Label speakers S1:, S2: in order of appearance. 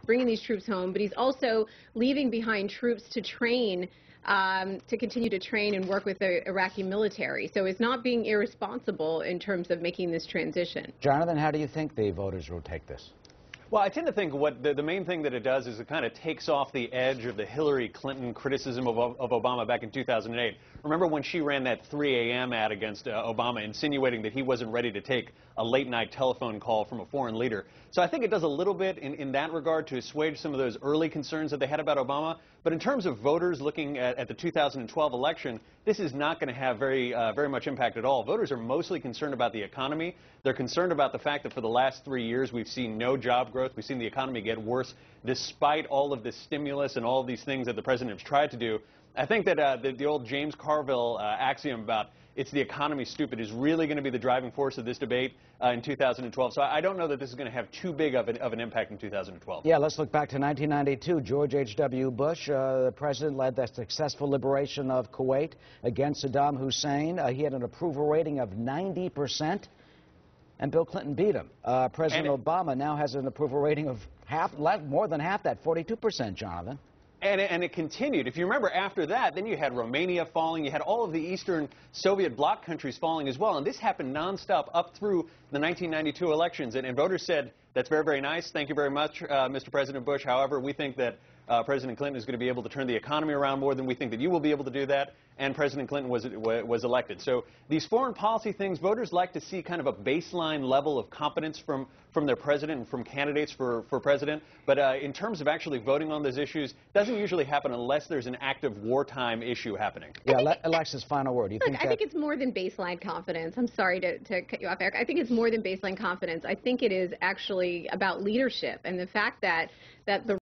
S1: bringing these troops home, but he's also leaving behind troops to train, to continue to train and work with the Iraqi military. So it's not being irresponsible in terms of making this transition.
S2: Jonathan, how do you think the voters will take this?
S3: Well, I tend to think what the main thing that it does is it kind of takes off the edge of the Hillary Clinton criticism of Obama back in 2008. Remember when she ran that 3 a.m. ad against Obama, insinuating that he wasn't ready to take a late-night telephone call from a foreign leader? So I think it does a little bit in that regard to assuage some of those early concerns that they had about Obama. But in terms of voters looking at the 2012 election, this is not going to have very much impact at all. Voters are mostly concerned about the economy. They're concerned about the fact that for the last 3 years we've seen no job growth. We've seen the economy get worse despite all of this stimulus and all of these things that the president has tried to do. I think that the old James Carville axiom about it's the economy, stupid, is really going to be the driving force of this debate in 2012. So I don't know that this is going to have too big of an impact in 2012.
S2: Yeah, let's look back to 1992. George H.W. Bush, the president, led the successful liberation of Kuwait against Saddam Hussein. He had an approval rating of 90%, and Bill Clinton beat him. President Obama now has an approval rating of more than half that, 42%, Jonathan.
S3: And it continued. If you remember, after that, then you had Romania falling. You had all of the Eastern Soviet bloc countries falling as well. And this happened nonstop up through the 1992 elections. And voters said, that's very, very nice. Thank you very much, Mr. President Bush. However, we think that President Clinton is going to be able to turn the economy around more than we think that you will be able to do that. And President Clinton was elected. So these foreign policy things, voters like to see kind of a baseline level of competence from their president and from candidates for president. But in terms of actually voting on those issues, it doesn't usually happen unless there's an active wartime issue happening.
S2: Yeah, Alexis, final word.
S1: I think it's more than baseline confidence. I'm sorry to cut you off, Eric. I think it's more than baseline confidence. I think it is actually about leadership and the fact that the